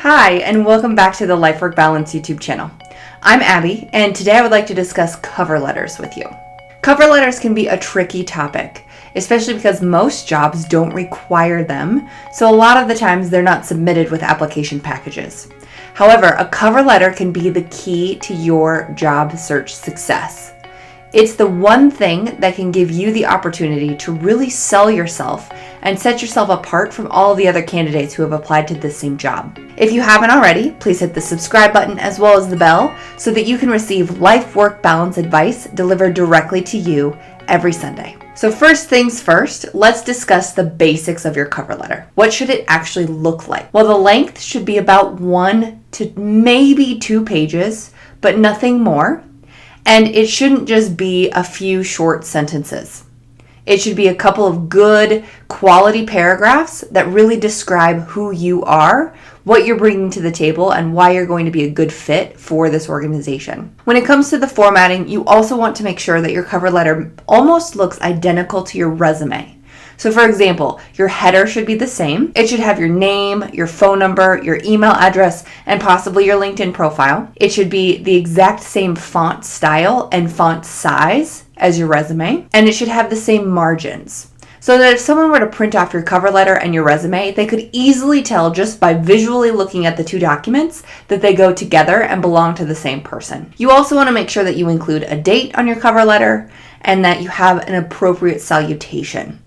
Hi, and welcome back to the Life Work Balance YouTube channel. I'm Abby, and today I would like to discuss cover letters with you. Cover letters can be a tricky topic, especially because most jobs don't require them, so a lot of the times they're not submitted with application packages. However, a cover letter can be the key to your job search success. It's the one thing that can give you the opportunity to really sell yourself and set yourself apart from all the other candidates who have applied to this same job. If you haven't already, please hit the subscribe button as well as the bell so that you can receive life-work balance advice delivered directly to you every Sunday. So first things first, let's discuss the basics of your cover letter. What should it actually look like? Well, the length should be about 1 to maybe 2 pages, but nothing more. And it shouldn't just be a few short sentences. It should be a couple of good quality paragraphs that really describe who you are, what you're bringing to the table, and why you're going to be a good fit for this organization. When it comes to the formatting, you also want to make sure that your cover letter almost looks identical to your resume. So for example, your header should be the same. It should have your name, your phone number, your email address, and possibly your LinkedIn profile. It should be the exact same font style and font size as your resume, and it should have the same margins. So that if someone were to print off your cover letter and your resume, they could easily tell just by visually looking at the two documents that they go together and belong to the same person. You also want to make sure that you include a date on your cover letter and that you have an appropriate salutation.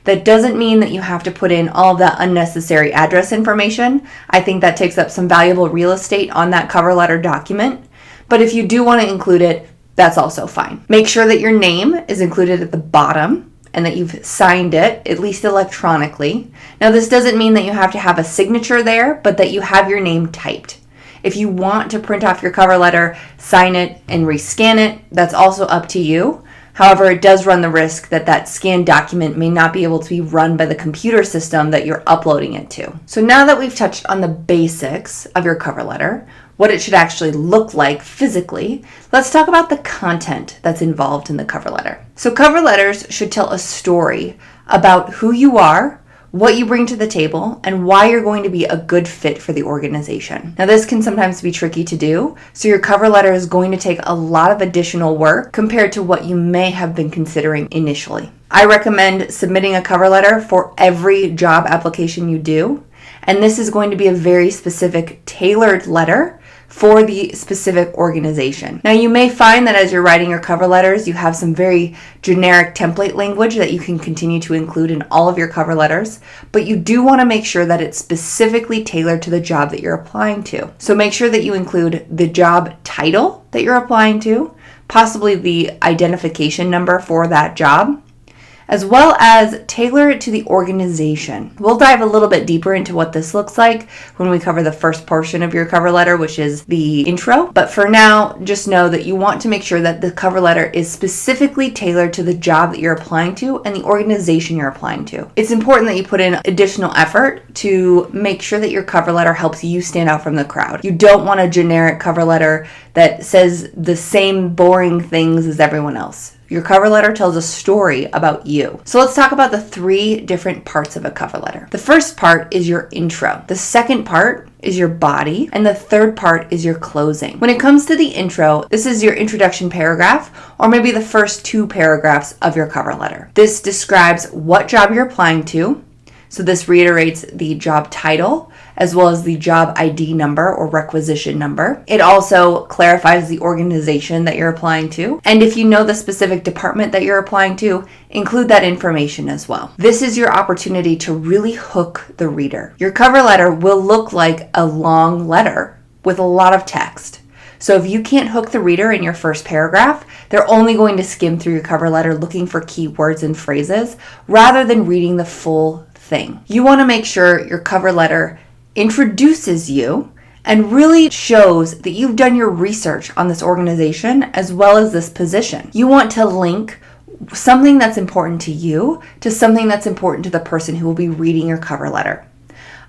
That doesn't mean that you have to put in all of that unnecessary address information. I think that takes up some valuable real estate on that cover letter document. But if you do want to include it, that's also fine. Make sure that your name is included at the bottom and that you've signed it, at least electronically. Now, this doesn't mean that you have to have a signature there, but that you have your name typed. If you want to print off your cover letter, sign it, and rescan it, that's also up to you. However, it does run the risk that that scanned document may not be able to be run by the computer system that you're uploading it to. So now that we've touched on the basics of your cover letter, what it should actually look like physically, let's talk about the content that's involved in the cover letter. So cover letters should tell a story about who you are, what you bring to the table, and why you're going to be a good fit for the organization. Now, this can sometimes be tricky to do, so your cover letter is going to take a lot of additional work compared to what you may have been considering initially. I recommend submitting a cover letter for every job application you do, and this is going to be a very specific, tailored letter for the specific organization. Now, you may find that as you're writing your cover letters, you have some very generic template language that you can continue to include in all of your cover letters, but you do want to make sure that it's specifically tailored to the job that you're applying to. So make sure that you include the job title that you're applying to, possibly the identification number for that job, as well as tailor it to the organization. We'll dive a little bit deeper into what this looks like when we cover the first portion of your cover letter, which is the intro. But for now, just know that you want to make sure that the cover letter is specifically tailored to the job that you're applying to and the organization you're applying to. It's important that you put in additional effort to make sure that your cover letter helps you stand out from the crowd. You don't want a generic cover letter that says the same boring things as everyone else. Your cover letter tells a story about you. So let's talk about the 3 different parts of a cover letter. The first part is your intro. The second part is your body. And the third part is your closing. When it comes to the intro, this is your introduction paragraph, or maybe the first 2 paragraphs of your cover letter. This describes what job you're applying to. So this reiterates the job title as well as the job ID number or requisition number. It also clarifies the organization that you're applying to. And if you know the specific department that you're applying to, include that information as well. This is your opportunity to really hook the reader. Your cover letter will look like a long letter with a lot of text. So if you can't hook the reader in your first paragraph, they're only going to skim through your cover letter looking for keywords and phrases rather than reading the full thing. You want to make sure your cover letter introduces you and really shows that you've done your research on this organization as well as this position. You want to link something that's important to you to something that's important to the person who will be reading your cover letter.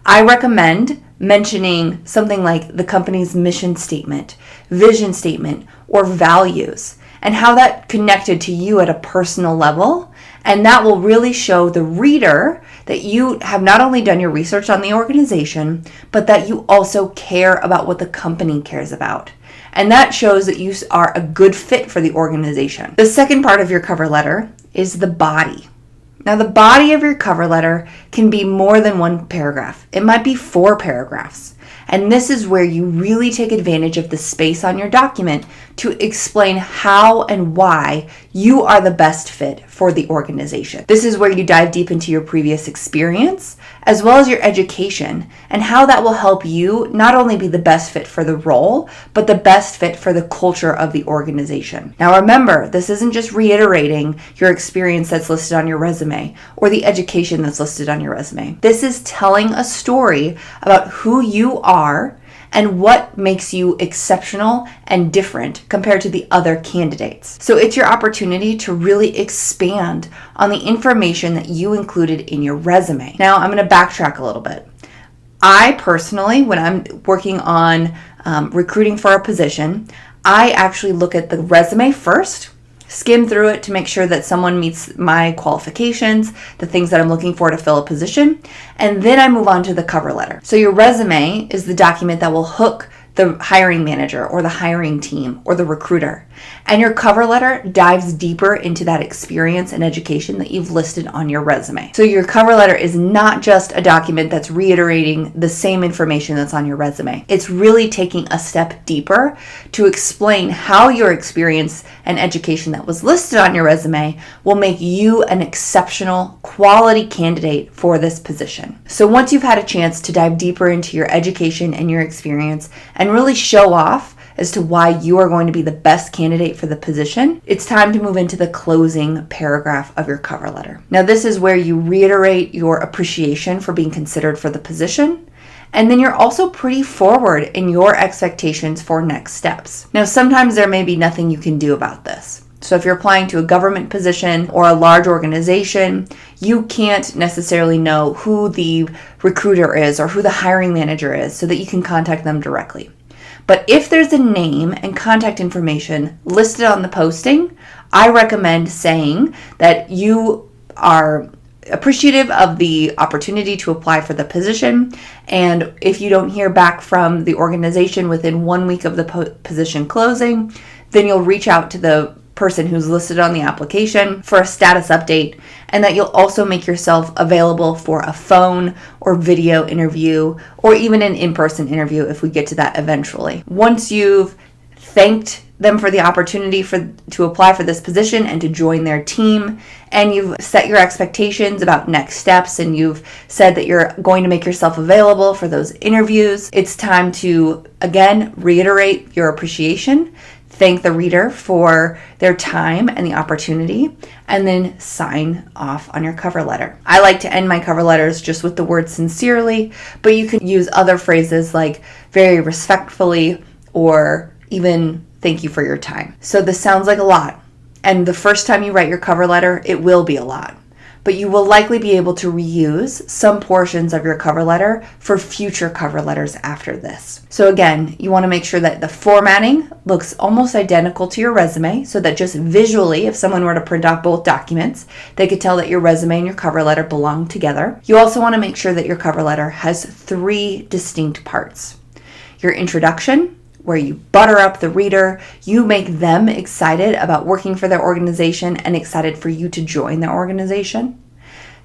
I recommend mentioning something like the company's mission statement, vision statement, or values, and how that connected to you at a personal level. And that will really show the reader that you have not only done your research on the organization, but that you also care about what the company cares about. And that shows that you are a good fit for the organization. The second part of your cover letter is the body. Now, the body of your cover letter can be more than one paragraph. It might be 4 paragraphs. And this is where you really take advantage of the space on your document to explain how and why you are the best fit for the organization. This is where you dive deep into your previous experience, as well as your education, and how that will help you not only be the best fit for the role, but the best fit for the culture of the organization. Now remember, this isn't just reiterating your experience that's listed on your resume or the education that's listed on your resume. This is telling a story about who you are and what makes you exceptional and different compared to the other candidates. So it's your opportunity to really expand on the information that you included in your resume. Now I'm going to backtrack a little bit. I personally, when I'm working on recruiting for a position, I actually look at the resume first, skim through it to make sure that someone meets my qualifications, the things that I'm looking for to fill a position, and then I move on to the cover letter. So your resume is the document that will hook the hiring manager or the hiring team or the recruiter. And your cover letter dives deeper into that experience and education that you've listed on your resume. So your cover letter is not just a document that's reiterating the same information that's on your resume. It's really taking a step deeper to explain how your experience and education that was listed on your resume will make you an exceptional quality candidate for this position. So once you've had a chance to dive deeper into your education and your experience and really show off as to why you are going to be the best candidate for the position, it's time to move into the closing paragraph of your cover letter. Now, this is where you reiterate your appreciation for being considered for the position, and then you're also pretty forward in your expectations for next steps. Now, sometimes there may be nothing you can do about this. So if you're applying to a government position or a large organization, you can't necessarily know who the recruiter is or who the hiring manager is so that you can contact them directly. But if there's a name and contact information listed on the posting, I recommend saying that you are appreciative of the opportunity to apply for the position, and if you don't hear back from the organization within 1 week of the position closing, then you'll reach out to the person who's listed on the application for a status update, and that you'll also make yourself available for a phone or video interview or even an in-person interview if we get to that eventually. Once you've thanked them for the opportunity to apply for this position and to join their team, and you've set your expectations about next steps, and you've said that you're going to make yourself available for those interviews, it's time to again reiterate your appreciation, thank the reader for their time and the opportunity, and then sign off on your cover letter. I like to end my cover letters just with the word sincerely, but you can use other phrases like very respectfully or even thank you for your time. So this sounds like a lot, and the first time you write your cover letter, it will be a lot. But you will likely be able to reuse some portions of your cover letter for future cover letters after this. So again, you want to make sure that the formatting looks almost identical to your resume so that just visually, if someone were to print out both documents, they could tell that your resume and your cover letter belong together. You also want to make sure that your cover letter has 3 distinct parts. Your introduction, where you butter up the reader, you make them excited about working for their organization and excited for you to join their organization.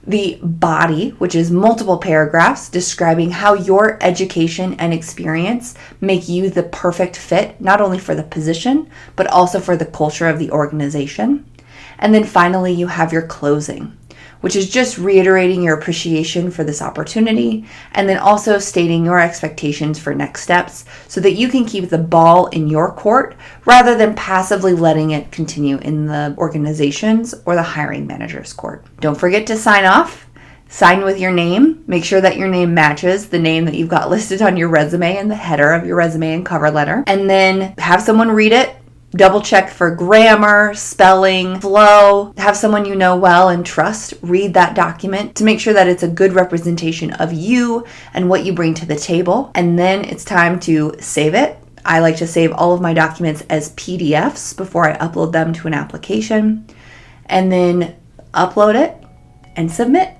The body, which is multiple paragraphs describing how your education and experience make you the perfect fit, not only for the position, but also for the culture of the organization. And then finally, you have your closing, which is just reiterating your appreciation for this opportunity, and then also stating your expectations for next steps so that you can keep the ball in your court rather than passively letting it continue in the organization's or the hiring manager's court. Don't forget to sign off. Sign with your name. Make sure that your name matches the name that you've got listed on your resume and the header of your resume and cover letter. And then have someone read it. Double check for grammar, spelling, flow. Have someone you know well and trust read that document to make sure that it's a good representation of you and what you bring to the table. And then it's time to save it. I like to save all of my documents as PDFs before I upload them to an application, and then upload it and submit.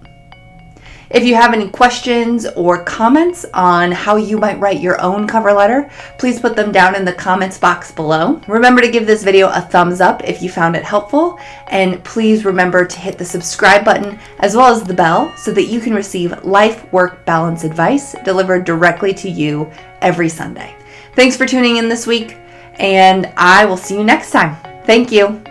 If you have any questions or comments on how you might write your own cover letter, please put them down in the comments box below. Remember to give this video a thumbs up if you found it helpful, and please remember to hit the subscribe button as well as the bell so that you can receive life-work balance advice delivered directly to you every Sunday. Thanks for tuning in this week, and I will see you next time. Thank you.